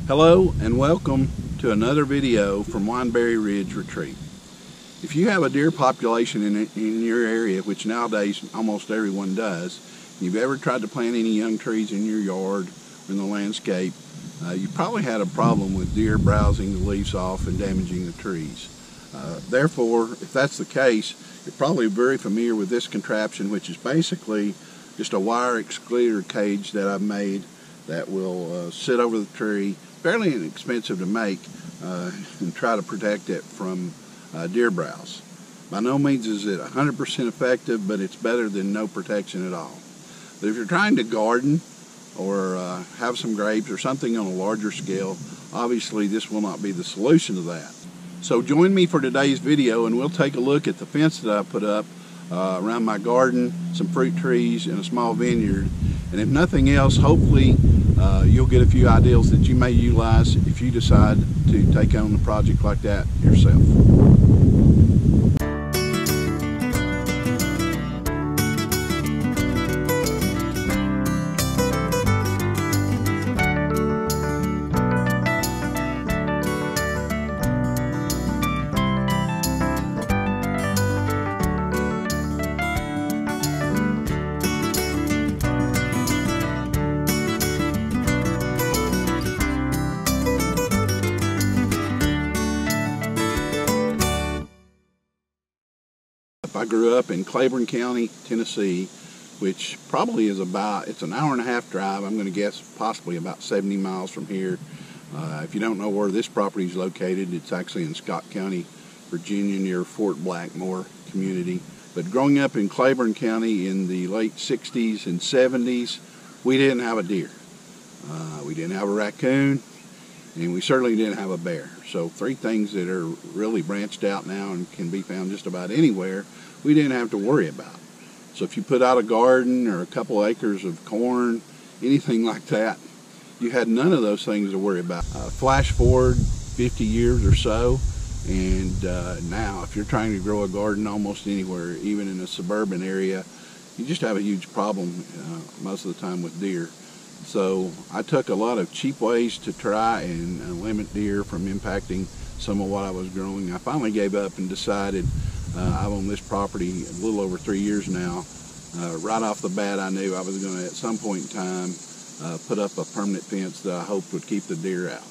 Hello and welcome to another video from Wineberry Ridge Retreat. If you have a deer population in your area, which nowadays almost everyone does, you've ever tried to plant any young trees in your yard or in the landscape, you probably had a problem with deer browsing the leaves off and damaging the trees. Therefore, if that's the case, you're probably very familiar with this contraption, which is basically just a wire excluder cage that I've made that will sit over the tree, fairly inexpensive to make, and try to protect it from deer browse. By no means is it 100% effective, but it's better than no protection at all. But if you're trying to garden or have some grapes or something on a larger scale, obviously this will not be the solution to that. So join me for today's video and we'll take a look at the fence that I put up around my garden, some fruit trees, and a small vineyard. And if nothing else, hopefully you'll get a few ideas that you may utilize if you decide to take on a project like that yourself. I grew up in Claiborne County, Tennessee, which probably is it's an hour and a half drive. I'm going to guess possibly about 70 miles from here. If you don't know where this property is located, it's actually in Scott County, Virginia, near Fort Blackmore community. But growing up in Claiborne County in the late 60s and 70s, we didn't have a deer. We didn't have a raccoon, and we certainly didn't have a bear. So three things that are really branched out now and can be found just about anywhere, we didn't have to worry about. So if you put out a garden or a couple acres of corn, anything like that, you had none of those things to worry about. Flash forward 50 years or so, and now if you're trying to grow a garden almost anywhere, even in a suburban area, you just have a huge problem most of the time with deer. So I took a lot of cheap ways to try and limit deer from impacting some of what I was growing. I finally gave up and decided I've owned this property a little over 3 years now. Right off the bat, I knew I was going to, at some point in time, put up a permanent fence that I hoped would keep the deer out.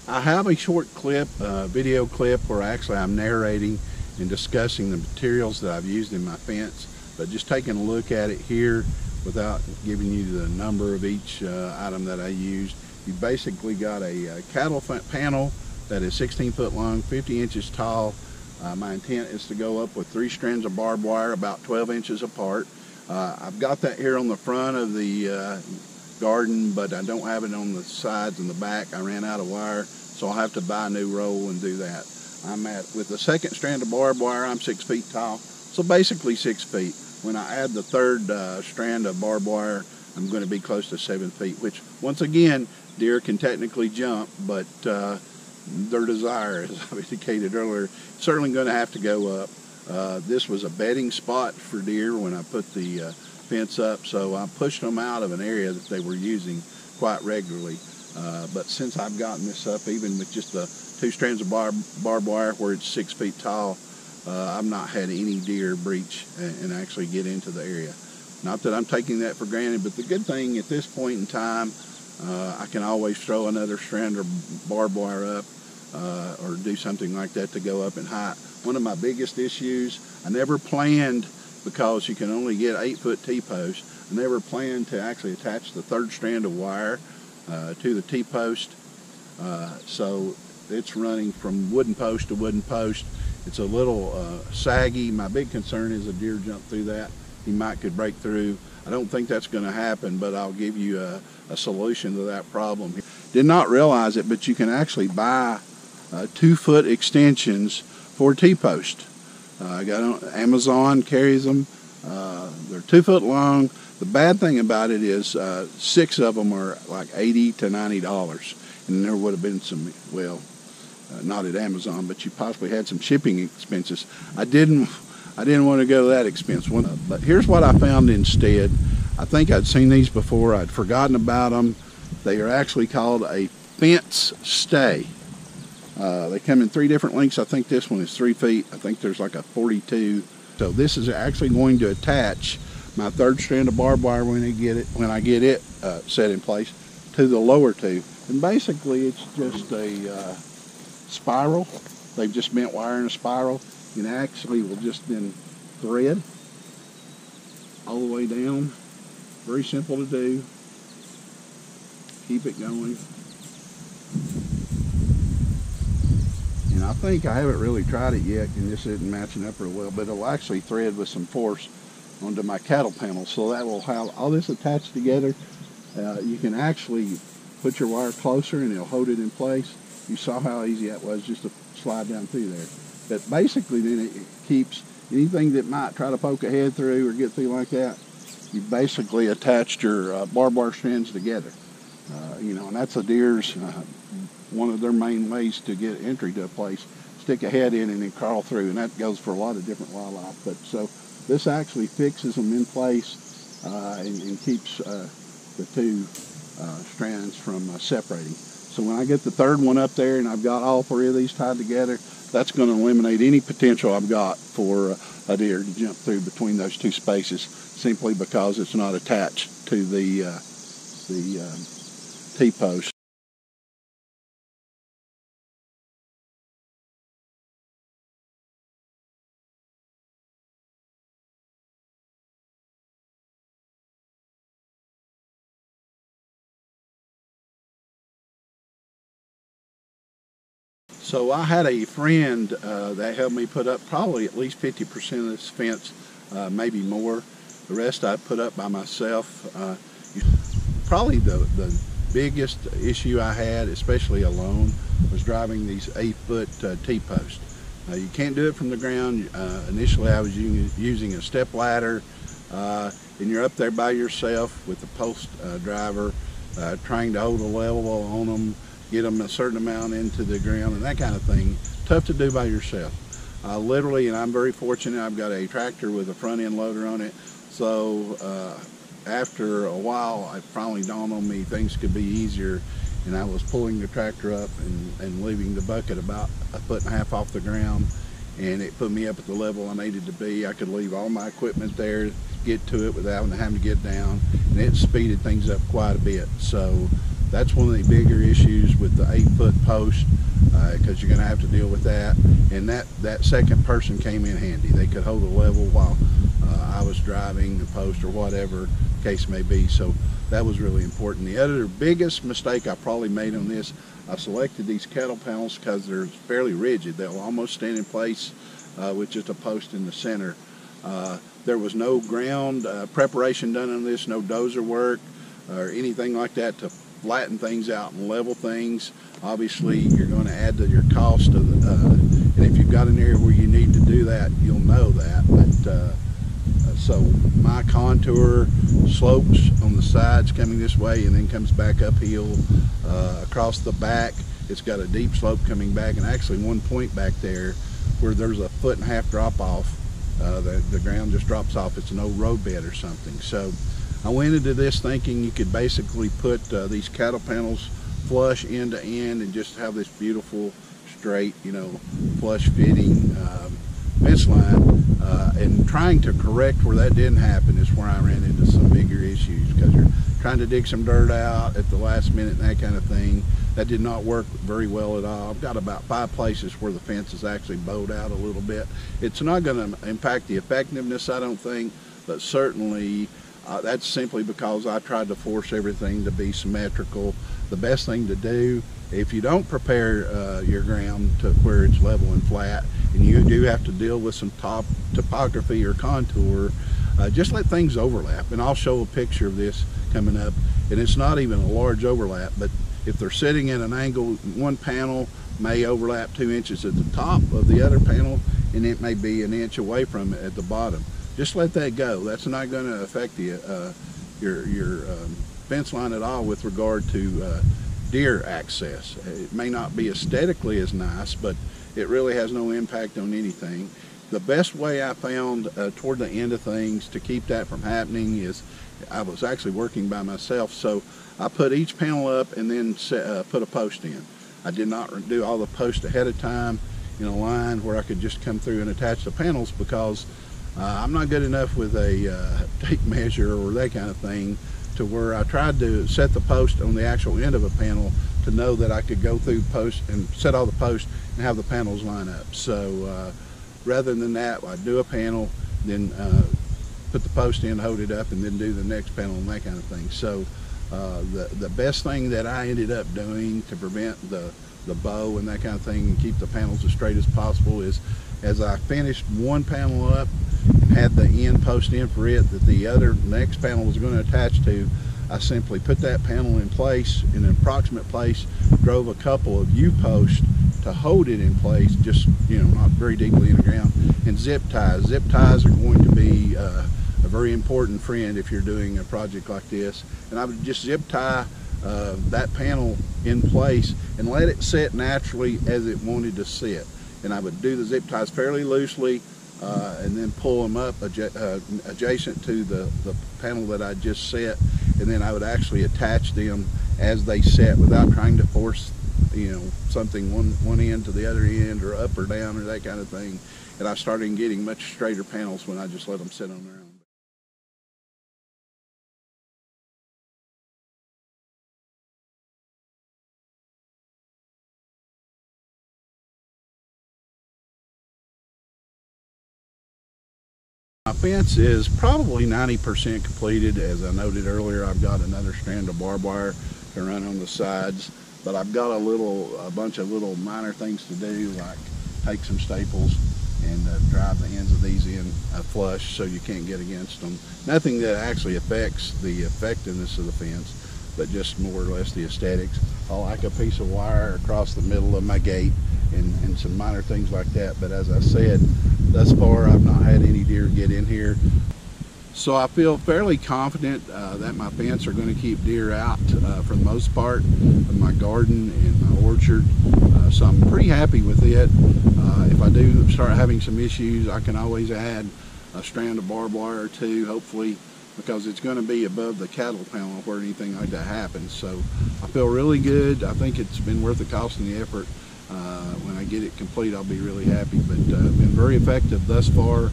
I have a short clip, video clip, where actually I'm narrating and discussing the materials that I've used in my fence, but just taking a look at it here without giving you the number of each item that I used. You basically got a cattle panel that is 16 foot long, 50 inches tall. My intent is to go up with 3 strands of barbed wire about 12 inches apart. I've got that here on the front of the garden, but I don't have it on the sides and the back. I ran out of wire, so I'll have to buy a new roll and do that. With the second strand of barbed wire, I'm 6 feet tall, so basically 6 feet. When I add the third strand of barbed wire, I'm going to be close to 7 feet, which once again, deer can technically jump, but their desire, as I've indicated earlier, certainly going to have to go up. This was a bedding spot for deer when I put the fence up, so I pushed them out of an area that they were using quite regularly. But since I've gotten this up, even with just the 2 strands of barbed wire where it's 6 feet tall, I've not had any deer breach and actually get into the area. Not that I'm taking that for granted, but the good thing at this point in time, I can always throw another strand of barbed wire up or do something like that to go up in height. One of my biggest issues, I never planned, because you can only get 8-foot T-posts, I never planned to actually attach the third strand of wire to the T-post So it's running from wooden post to wooden post. It's a little saggy. My big concern is a deer jump through that. He could break through. I don't think that's going to happen, but I'll give you a solution to that problem. Did not realize it, but you can actually buy 2-foot extensions for T-post. I got on Amazon, carries them. They're 2 foot long. The bad thing about it is 6 of them are like $80 to $90, and there would have been some, well, not at Amazon, but you possibly had some shipping expenses. I didn't want to go to that expense one. But here's what I found instead. I think I'd seen these before. I'd forgotten about them. They are actually called a fence stay. They come in 3 different lengths. I think this one is 3 feet. I think there's like a 42. So this is actually going to attach my 3rd strand of barbed wire when I get it set in place to the lower 2. And basically it's just a spiral. They've just bent wire in a spiral. And actually will just then thread all the way down. Very simple to do. Keep it going. And I think I haven't really tried it yet, and this isn't matching up real well, but it'll actually thread with some force onto my cattle panel, so that will have all this attached together. You can actually put your wire closer and it'll hold it in place. You saw how easy that was just to slide down through there. But basically then it keeps anything that might try to poke a head through or get through like that. You basically attached your barbed wire strands together. You know, and that's a deer's one of their main ways to get entry to a place. Stick a head in and then crawl through, and that goes for a lot of different wildlife. But so this actually fixes them in place and keeps the 2 strands from separating. So when I get the 3rd one up there and I've got all 3 of these tied together, that's going to eliminate any potential I've got for a deer to jump through between those 2 spaces, simply because it's not attached to the T-post. So I had a friend that helped me put up probably at least 50% of this fence, maybe more. The rest I put up by myself. Probably the biggest issue I had, especially alone, was driving these 8-foot T-posts. You can't do it from the ground. Initially I was using a step ladder, and you're up there by yourself with the post driver, trying to hold a level on them, get them a certain amount into the ground and that kind of thing. Tough to do by yourself. Literally, and I'm very fortunate, I've got a tractor with a front end loader on it. So after a while, it finally dawned on me things could be easier, and I was pulling the tractor up and leaving the bucket about 1.5 feet off the ground, and it put me up at the level I needed to be. I could leave all my equipment there, get to it without having to get down, and it speeded things up quite a bit. So that's one of the bigger issues with the 8-foot post, because you're going to have to deal with that. And that second person came in handy. They could hold a level while I was driving the post or whatever the case may be. So that was really important. The other biggest mistake I probably made on this, I selected these cattle panels because they're fairly rigid. They'll almost stand in place with just a post in the center. There was no ground preparation done on this, no dozer work or anything like that to flatten things out and level things. Obviously, you're going to add to your cost of the, and if you've got an area where you need to do that, you'll know that. But so my contour slopes on the sides coming this way and then comes back uphill across the back. It's got a deep slope coming back, and actually one point back there where there's a 1.5 foot drop off. The ground just drops off. It's an old road bed or something. So I went into this thinking you could basically put these cattle panels flush end to end and just have this beautiful straight, you know, flush fitting fence line. And trying to correct where that didn't happen is where I ran into some bigger issues, because you're trying to dig some dirt out at the last minute and that kind of thing. That did not work very well at all. I've got about 5 places where the fence is actually bowed out a little bit. It's not going to impact the effectiveness, I don't think, but certainly that's simply because I tried to force everything to be symmetrical. The best thing to do If you don't prepare your ground to where it's level and flat, and you do have to deal with some topography or contour, just let things overlap. And I'll show a picture of this coming up, and it's not even a large overlap, but if they're sitting at an angle, one panel may overlap 2 inches at the top of the other panel, and it may be an inch away from it at the bottom. Just let that go. That's not going to affect your fence line at all with regard to deer access. It may not be aesthetically as nice, but it really has no impact on anything. The best way I found toward the end of things to keep that from happening is, I was actually working by myself, so I put each panel up and then put a post in. I did not do all the posts ahead of time in a line where I could just come through and attach the panels, because I'm not good enough with a tape measure or that kind of thing to where I tried to set the post on the actual end of a panel to know that I could go through posts and set all the posts and have the panels line up. So rather than that, I do a panel, then put the post in, hold it up, and then do the next panel and that kind of thing. So the best thing that I ended up doing to prevent the bow and that kind of thing and keep the panels as straight as possible is, as I finished one panel up and had the end post in for it that the next panel was going to attach to, I simply put that panel in place, in an approximate place, drove a couple of U-posts to hold it in place, just, not very deeply in the ground, and zip ties. Zip ties are going to be a very important friend if you're doing a project like this. And I would just zip tie that panel in place and let it sit naturally as it wanted to sit. And I would do the zip ties fairly loosely and then pull them up adjacent to the panel that I just set, and then I would actually attach them as they set without trying to force something one end to the other end, or up or down, or that kind of thing. And I started getting much straighter panels when I just let them sit on their own. My fence is probably 90% completed. As I noted earlier, I've got another strand of barbed wire to run on the sides, but I've got a bunch of little minor things to do, like take some staples and drive the ends of these in flush so you can't get against them. Nothing that actually affects the effectiveness of the fence, but just more or less the aesthetics. I like a piece of wire across the middle of my gate and some minor things like that. But as I said, thus far I've not had any deer get in here. So I feel fairly confident that my fence are going to keep deer out for the most part of my garden and my orchard. So I'm pretty happy with it. If I do start having some issues, I can always add a strand of barbed wire or two, hopefully, because it's going to be above the cattle panel where anything like that happens. So I feel really good. I think it's been worth the cost and the effort. When I get it complete, I'll be really happy. But been very effective thus far.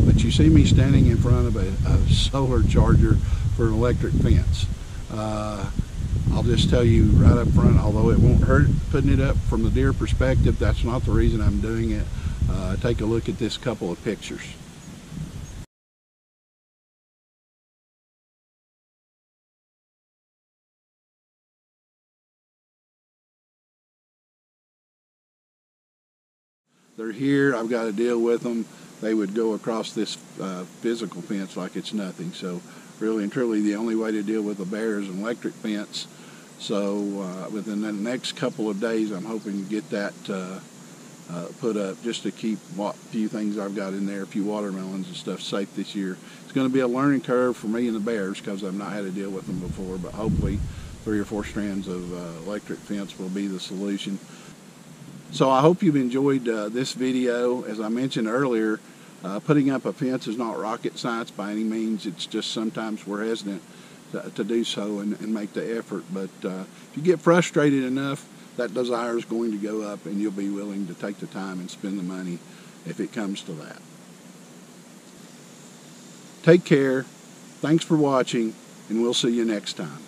But you see me standing in front of a solar charger for an electric fence. I'll just tell you right up front, although it won't hurt putting it up from the deer perspective, that's not the reason I'm doing it. Take a look at this couple of pictures. They're here, I've got to deal with them. They would go across this physical fence like it's nothing. So really and truly, the only way to deal with a bear is an electric fence. So within the next couple of days, I'm hoping to get that put up, just to keep a few things I've got in there, a few watermelons and stuff, safe this year. It's going to be a learning curve for me and the bears because I've not had to deal with them before, but hopefully 3 or 4 strands of electric fence will be the solution. So I hope you've enjoyed this video. As I mentioned earlier, putting up a fence is not rocket science by any means. It's just sometimes we're hesitant to do so and make the effort. But if you get frustrated enough, that desire is going to go up, and you'll be willing to take the time and spend the money if it comes to that. Take care. Thanks for watching, and we'll see you next time.